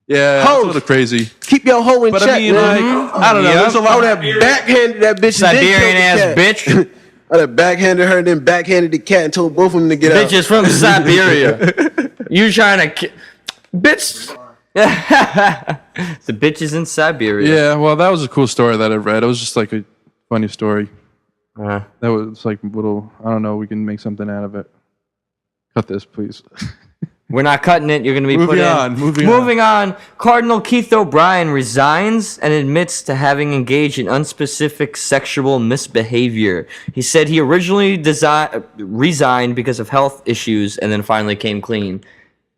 Yeah, that's a little crazy. Keep your hoe in check, I mean, man. like, I don't know. There's a lot of that backhanded that bitch. Siberian ass bitch. I that backhanded her and then backhanded the cat and told both of them to get out. Bitches from Siberia. You trying to... Bitch... The bitches in Siberia. Yeah, well, that was a cool story that I read. It was just like a funny story. That was like little... I don't know. We can make something out of it. Cut this, please. We're not cutting it. You're going to be put in. Moving on. Cardinal Keith O'Brien resigns and admits to having engaged in unspecific sexual misbehavior. He said he originally resigned because of health issues and then finally came clean.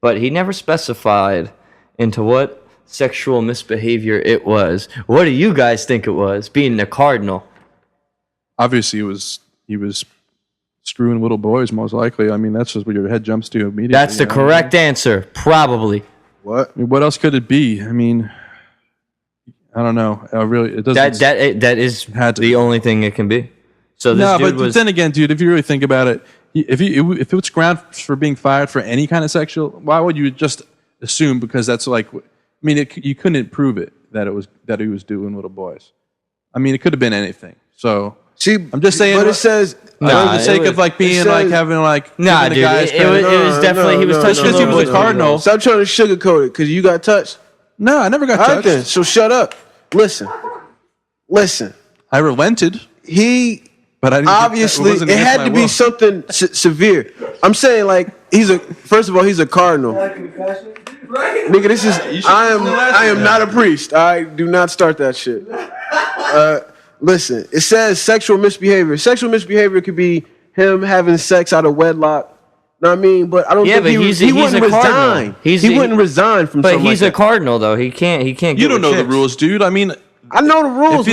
But he never specified into what sexual misbehavior it was. What do you guys think it was, being the Cardinal? Obviously, he was screwing little boys, most likely. I mean, that's just what your head jumps to immediately. That's the correct answer, probably. What? I mean, what else could it be? I mean, I don't know. It doesn't. That is the only thing it can be. So this but then again, dude, if you really think about it, if it's ground for being fired for any kind of sexual, why would you just assume? Because that's like, I mean, you couldn't prove it that he was doing little boys. I mean, it could have been anything. So. See, I'm just saying, but it says for the sake of like being like having like dude, it was definitely he was touching because he was a Cardinal. Stop trying to sugarcoat it because you got touched. No, I never got touched. Then, so shut up. Listen. I relented. But I didn't obviously it had to be something severe. I'm saying like first of all he's a Cardinal. Nigga, this is I am not a priest. I do not start that shit. Listen, it says sexual misbehavior. Sexual misbehavior could be him having sex out of wedlock. Know what I mean? But I don't think he wouldn't resign. He wouldn't resign from something. But he's a Cardinal, though. He can't. You don't know the rules, dude. I mean, I know the rules.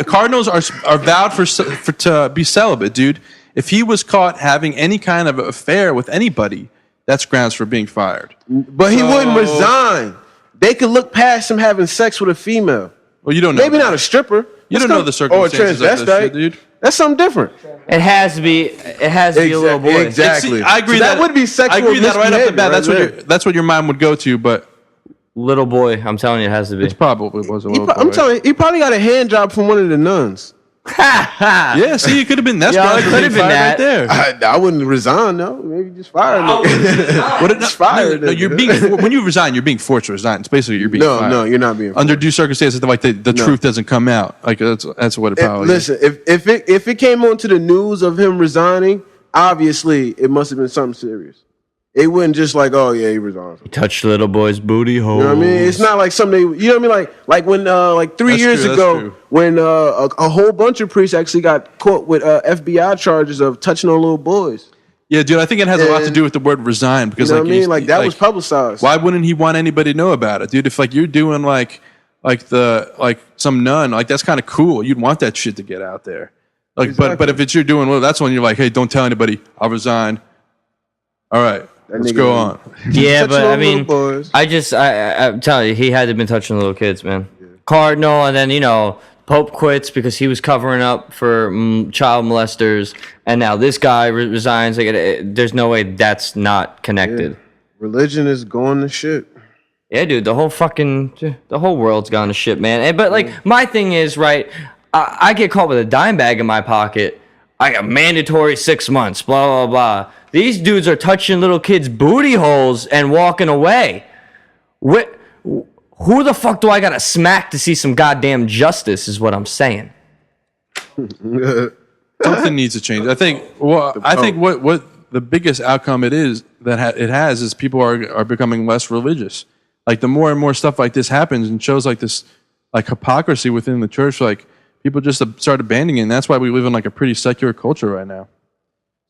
Cardinals are vowed to be celibate, dude. If he was caught having any kind of affair with anybody, that's grounds for being fired. But he wouldn't resign. They could look past him having sex with a female. Well, you don't know. Maybe not a stripper. You don't know the circumstances of this shit, dude. That's something different. It has to be. It has to be a little boy. Exactly. I agree that would be sexual. I agree that right off the bat. That's what your mind would go to, but little boy. I'm telling you, it has to be. It probably was a little boy. I'm telling you, he probably got a hand job from one of the nuns. Yeah, see, it could have been. That's it could have been that. Right there. I wouldn't resign, no. Maybe just fire him. Just fire him. No, you're being when you resign, you're being forced to resign. It's basically you're being fired. No, you're not being forced. Under due circumstances, like the truth doesn't come out. Like that's what it probably is. Listen, if it came onto the news of him resigning, obviously it must have been something serious. It wouldn't just like, oh yeah, he resigned. He touched the little boy's booty hole. You know what I mean? It's not like something. You know what I mean? Like when like 3 years ago, when a whole bunch of priests actually got caught with FBI charges of touching on little boys. Yeah, dude, I think it has a lot to do with the word resign because, you know what I mean? Like that was publicized. Why wouldn't he want anybody to know about it, dude? If like you're doing like some nun, like that's kind of cool. You'd want that shit to get out there. Like, exactly. but if it's you're doing, well, that's when you're like, hey, don't tell anybody. I'll resign. All right. Let's go on. Yeah, but I mean, I'm telling you, he had to have been touching little kids, man. Yeah. Cardinal, and then, Pope quits because he was covering up for child molesters, and now this guy resigns. Like, there's no way that's not connected. Yeah. Religion is going to shit. Yeah, dude, the whole world's gone to shit, man. But, like, my thing is, right, I get caught with a dime bag in my pocket. I got mandatory 6 months, blah, blah, blah. These dudes are touching little kids' booty holes and walking away. Who the fuck do I gotta smack to see some goddamn justice is what I'm saying. Something needs to change. I think what the biggest outcome it is that it has is people are becoming less religious. Like the more and more stuff like this happens and shows like this like hypocrisy within the church, like people just start abandoning it, and that's why we live in like a pretty secular culture right now.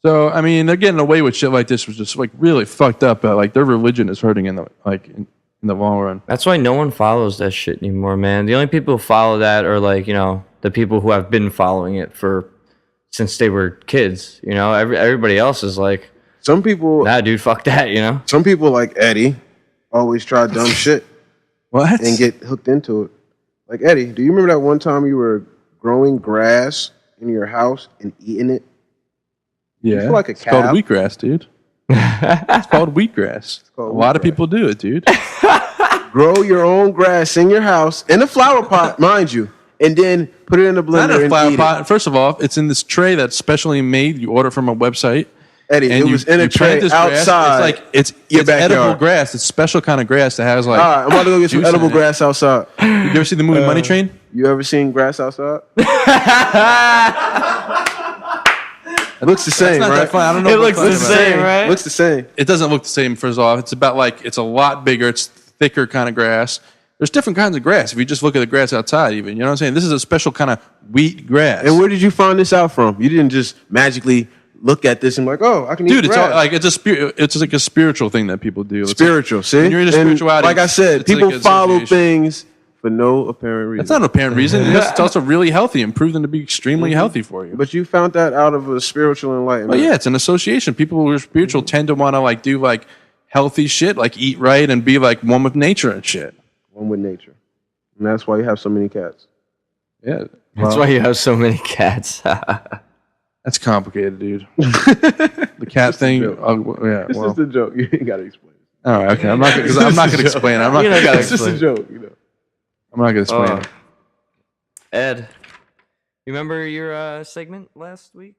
So I mean, they're getting away with shit like this, which is like really fucked up. Like their religion is hurting in the long run. That's why no one follows that shit anymore, man. The only people who follow that are like the people who have been following it since they were kids. Everybody else is like some people. Nah, dude, fuck that. Some people like Eddie always try dumb shit. What? And get hooked into it. Like Eddie, do you remember that one time you were growing grass in your house and eating it? Yeah, like a it's called wheatgrass, dude. It's called wheatgrass. A lot of people do it, dude. Grow your own grass in your house in a flower pot, mind you, and then put it in a blender. Not a flower eat pot. It. First of all, it's in this tray that's specially made. You order from a website. Eddie, it was in a tray outside. It's edible grass. It's special kind of grass that has like. All right, I'm about to go get some edible grass outside. You ever seen the movie Money Train? You ever seen grass outside? It looks the same, right? That fun. I don't know. It looks the same, right? It looks the same. It doesn't look the same. First off, it's about like it's a lot bigger. It's thicker kind of grass. There's different kinds of grass. If you just look at the grass outside, even you know what I'm saying. This is a special kind of wheat grass. And where did you find this out from? You didn't just magically look at this and like, oh, I can eat grass. Dude, it's like a spiritual thing that people do. Spiritual, see? When you're into spirituality, like I said, people follow things for no apparent reason. That's not an apparent reason. It's also really healthy and proven to be extremely healthy for you. But you found that out of a spiritual enlightenment. Oh yeah, it's an association. People who are spiritual tend to want to like do like healthy shit, like eat right and be like one with nature and shit. One with nature. And that's why you have so many cats. Yeah. That's why you have so many cats. That's complicated, dude. The cat thing. It's just a joke. You ain't got to explain it. All right, okay. I'm not going to explain it. I'm not You don't gotta It's just a joke, you know. I'm not going to explain it. Ed, you remember your segment last week?